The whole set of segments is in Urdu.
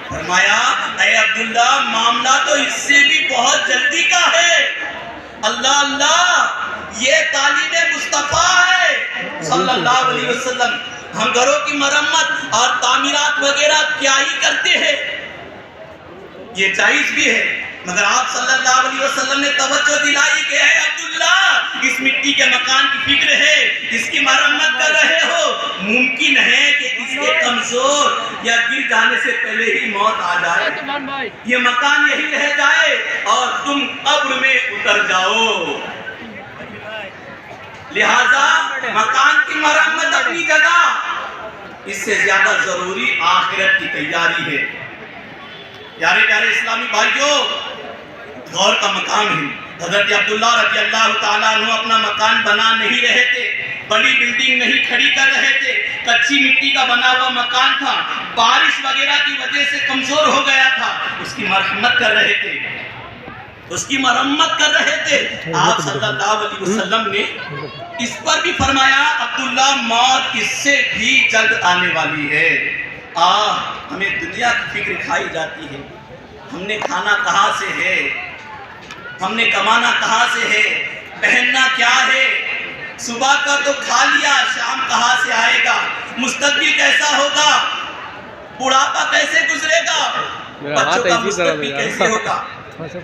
فرمایا اے عبداللہ معاملہ تو اس سے بھی بہت جلدی کا ہے. اللہ اللہ یہ تعلیم مصطفیٰ ہے صلی اللہ علیہ وسلم. ہم گھروں کی مرمت اور تعمیرات وغیرہ کیا ہی کرتے ہیں، یہ جائز بھی ہے، مگر آپ صلی اللہ علیہ وسلم نے توجہ دلائی کہ اے عبداللہ اس مٹی کے مکان کی فکر ہے، اس کی مرمت کر رہے ہو، ممکن ہے کہ اس کے کمزور یا گر جانے سے پہلے ہی موت آ جائے، یہ مکان یہی رہ جائے اور تم قبر میں اتر جاؤ. لہذا مکان کی مرمت اپنی جگہ، اس سے زیادہ ضروری آخرت کی تیاری ہے. پیارے پیارے اسلامی بھائیوں، غور کا مقام ہے. حضرت عبداللہ رضی اللہ تعالیٰ عنہ اپنا مکان بنا نہیں رہے تھے، بڑی بلڈنگ نہیں کھڑی کر رہے تھے، کچی مٹی کا بنا ہوا مکان تھا، بارش وغیرہ کی وجہ سے کمزور ہو گیا تھا، اس کی مرمت کر رہے تھے، اس کی مرمت کر رہے تھے. آپ صلی اللہ علیہ وسلم نے اس پر بھی فرمایا عبداللہ موت اس سے بھی جلد آنے والی ہے. ہمیں دنیا کی فکر کھائی جاتی ہے، ہم نے کھانا کہاں سے ہے، ہم نے کمانا کہاں سے ہے، پہننا کیا ہے، صبح کا تو کھا لیا، شام کہاں سے آئے گا، مستقبل کیسا ہوگا، بڑھاپا کیسے گزرے گا، بچوں کا مستقبل کیسے ہوگا.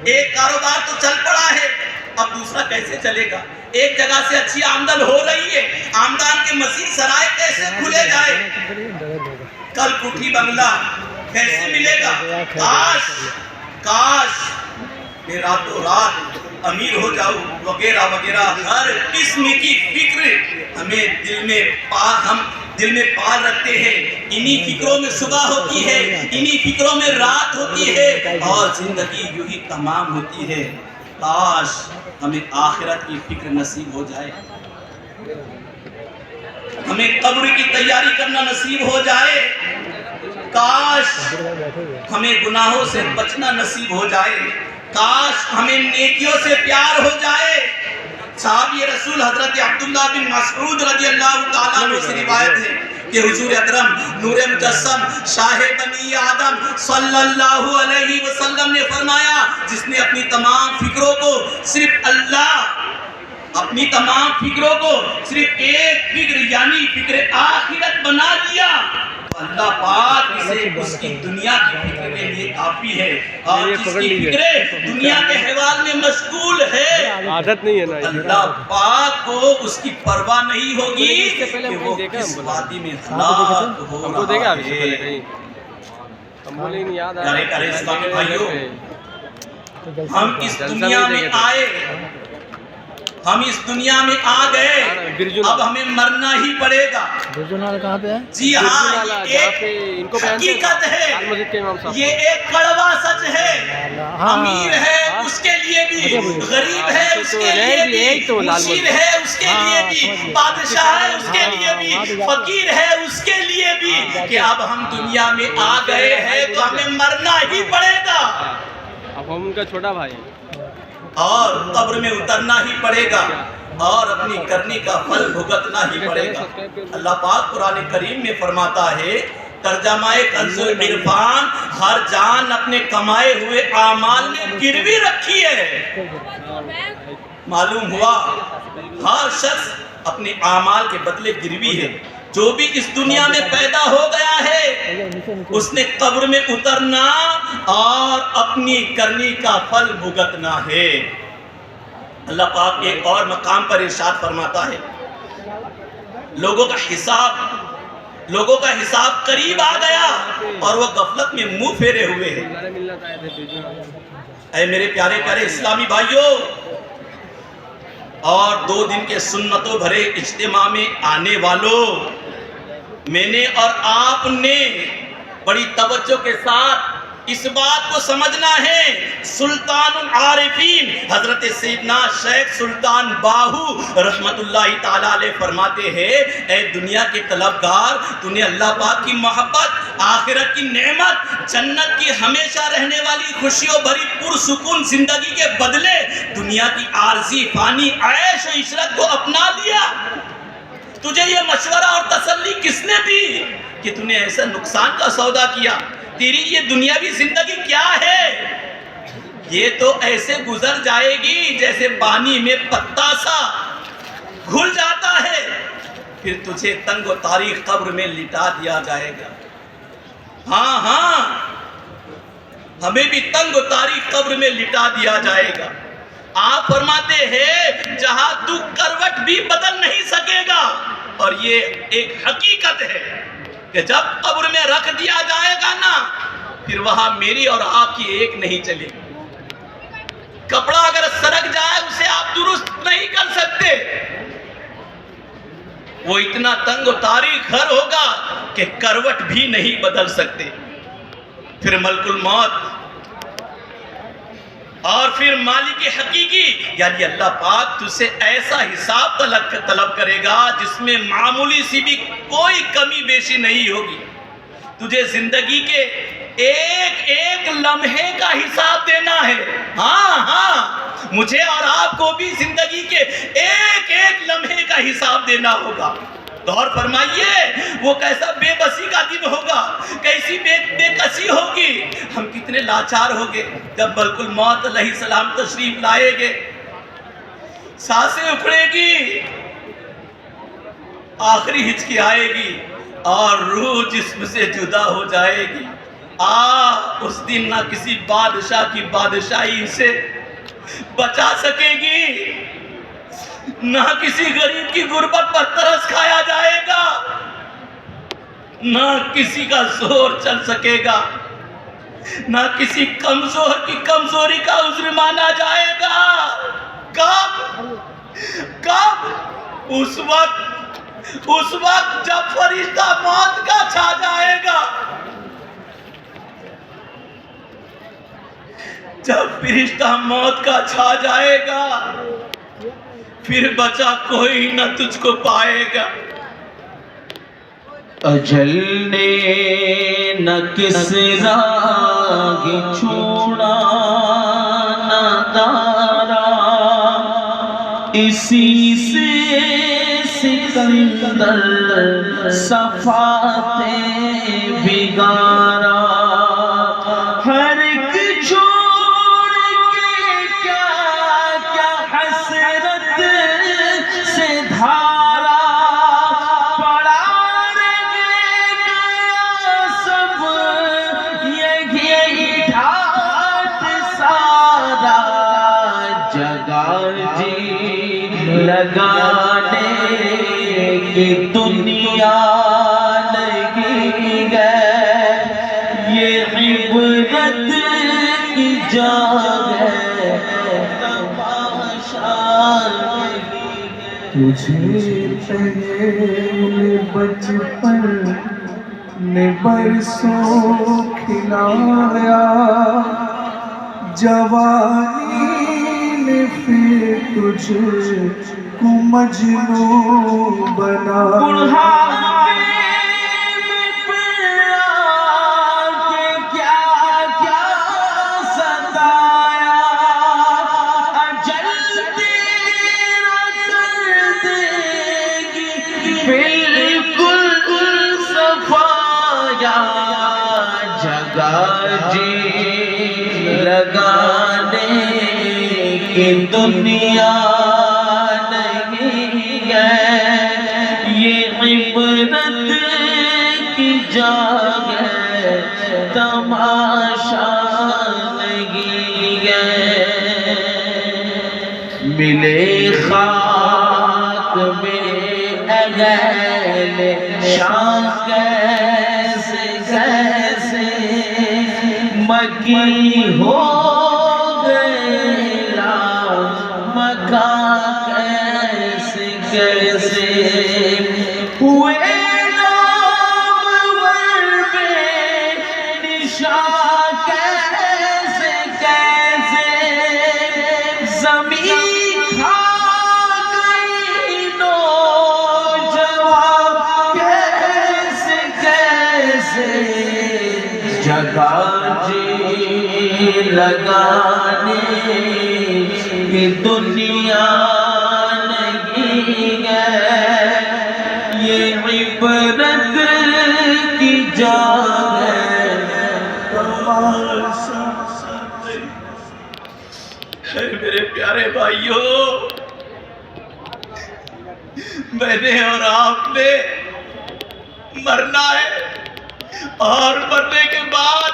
ایک کاروبار تو چل پڑا ہے، اب دوسرا کیسے چلے گا. ایک جگہ سے اچھی آمدن ہو رہی ہے، آمدن کے مزید ذرائع کیسے کھلے جائے، کل کوٹھی بنگلہ کیسے ملے گا. کاش میں راتوں رات امیر ہو جاؤں وغیرہ وغیرہ. ہر قسم کی فکر ہمیں دل میں پال رکھتے ہیں. انہی فکروں میں صبح ہوتی ہے، انہی فکروں میں رات ہوتی ہے اور زندگی یوں ہی تمام ہوتی ہے. کاش ہمیں آخرت کی فکر نصیب ہو جائے، ہمیں قبر کی تیاری کرنا نصیب ہو جائے، کاش ہمیں گناہوں سے بچنا نصیب ہو جائے، کاش ہمیں نیکیوں سے پیار ہو جائے. صحابی رسول حضرت عبداللہ بن مسعود رضی اللہ تعالیٰ عنہ سے روایت ہے کہ حضور اکرم نور مجسم شاہ بنی آدم صلی اللہ علیہ وسلم نے فرمایا جس نے اپنی تمام فکروں کو صرف ایک فکر یعنی فکر آخرت بنا دیا، اللہ پاک اسے اس کی دنیا کی فکر کے لیے کافی ہے. اور جس کی فکر دنیا کے حوال میں مشغول ہے، عادت نہیں ہے نا، اللہ پاک کو اس کی پرواہ نہیں ہوگی کہ وہ کس وادی میں ہلاک ہو ہم کو دیکھا ابھی سے رہا پہلے ہے. کہیں ہم بولے نہیں یاد پیارے پیارے اسلامی بھائیوں، ہم اس دنیا میں آئے، ہم اس دنیا میں آ گئے، اب ہمیں مرنا ہی پڑے گا. کہاں پہ ہے؟ جی ہاں، یہ ایک حقیقت ہے، یہ ایک کڑوا سچ ہے. امیر ہے اس کے لیے بھی، غریب ہے اس کے لیے بھی، مشیر ہے اس کے لیے بھی، بادشاہ ہے اس کے لیے بھی، فقیر ہے اس کے لیے بھی، کہ اب ہم دنیا میں آ گئے ہیں تو ہمیں مرنا ہی پڑے گا اب ہم ان کا چھوٹا بھائی اور قبر میں اترنا ہی پڑے گا اور اپنی کرنی کا پھل بھگتنا ہی پڑے گا. اللہ پاک قرآن کریم میں فرماتا ہے ترجمہ کنز العرفان، ہر جان اپنے کمائے ہوئے اعمال میں گروی رکھی ہے. معلوم ہوا ہر شخص اپنے اعمال کے بدلے گروی ہے. جو بھی اس دنیا میں پیدا ہو گیا ہے اس نے قبر میں اترنا اور اپنی کرنی کا پھل بھگتنا ہے. اللہ پاک ایک اور مقام پر ارشاد فرماتا ہے لوگوں کا حساب قریب آ گیا اور وہ غفلت میں منہ پھیرے ہوئے ہیں. اے میرے پیارے پیارے اسلامی بھائیوں، اور 2 دن کے سنتوں بھرے اجتماع میں آنے والوں، میں نے اور آپ نے بڑی توجہ کے ساتھ اس بات کو سمجھنا ہے. سلطان العارفین حضرت سیدنا شیخ سلطان باہو رحمت اللہ تعالیٰ علیہ فرماتے ہیں اے دنیا کے طلبگار، تُونے اللہ پاک کی محبت، آخرت کی نعمت، جنت کی ہمیشہ رہنے والی خوشیوں بھری پرسکون زندگی کے بدلے دنیا کی عارضی فانی عیش و عشرت کو اپنا لیا. تجھے یہ مشورہ اور تسلی کس نے دی کہ تو نے ایسا نقصان کا سودا کیا؟ تیری یہ دنیاوی زندگی کیا ہے؟ یہ تو ایسے گزر جائے گی جیسے پانی میں پتا سا گھل جاتا ہے، پھر تجھے تنگ و تاریخ قبر میں لٹا دیا جائے گا۔ ہاں ہاں، ہمیں بھی تنگ و تاریخ قبر میں لٹا دیا جائے گا۔ آپ فرماتے ہیں جہاں تو کروٹ بھی بدل نہیں سکے گا، اور یہ ایک حقیقت ہے کہ جب قبر میں رکھ دیا جائے گا نا، پھر وہاں میری اور آپ کی ایک نہیں چلے گی۔ کپڑا اگر سرک جائے اسے آپ درست نہیں کر سکتے، وہ اتنا تنگ و تاریخ گھر ہوگا کہ کروٹ بھی نہیں بدل سکتے۔ پھر ملک الموت اور پھر مالک حقیقی یعنی اللہ پاک تجھ سے ایسا حساب طلب کرے گا جس میں معمولی سی بھی کوئی کمی بیشی نہیں ہوگی۔ تجھے زندگی کے ایک ایک لمحے کا حساب دینا ہے۔ ہاں ہاں، مجھے اور آپ کو بھی زندگی کے ایک ایک لمحے کا حساب دینا ہوگا۔ غور فرمائیے وہ کیسا بے بسی کا دن ہوگا، کیسی بے کسی ہوگی، ہم کتنے لاچار ہوگے جب ملک الموت علیہ السلام تشریف لائے گے۔ سانسیں اکھڑے گی، آخری ہچکی آئے گی اور روح جسم سے جدا ہو جائے گی۔ اس دن نہ کسی بادشاہ کی بادشاہی سے بچا سکے گی، نہ کسی غریب کی غربت پر ترس کھایا جائے گا، نہ کسی کا زور چل سکے گا، نہ کسی کمزور کی کمزوری کا عذر مانا جائے گا۔ کب؟ اس وقت جب فرشتہ موت کا چھا جائے گا، جب فرشتہ موت کا چھا جائے گا، پھر بچا کوئی نہ تجھ کو پائے گا۔ اجل نے نہ کس راہ چھوڑا نہ دارا، اسی سے سکندر صفاتے بگارا۔ ہر ایک چھوڑ کے کیا کیا حسرت سے دھارا، پڑا رہ گیا سب یہی ڈھاٹ سارا، جگہ جی لگانے کی دنیا نہیں ہے، یہ عبرت کی جا ہے تماشا نہیں ہے۔ تجھے پہلے بچپن نے برسوں کھلایا، جوانی نے پھر تجھ کو مجنون بنایا۔ بڑھاپے میں پڑا کے کیا کیا ستایا، اجل تیرا کر دے گی بالکل صفایا، جگہ جی لگانے کی دنیا نہیں ہے، یہ عبرت کی جا ہے تماشا نہیں ہے۔ ملے خاک میں اہل شان کیسے کیسے، مکی ہو گئے لا مکان کیسے کیسے، ہوئے نامور بے نشان کیسے کیسے، زمین کھا گئی نوجوان کیسے کیسے، جگہ جی لگانے کی دنیا نہیں ہے، یہ عبرت کی جا ہے تماشا اے میرے پیارے بھائیوں، میں نے اور آپ نے مرنا ہے، اور مرنے کے بعد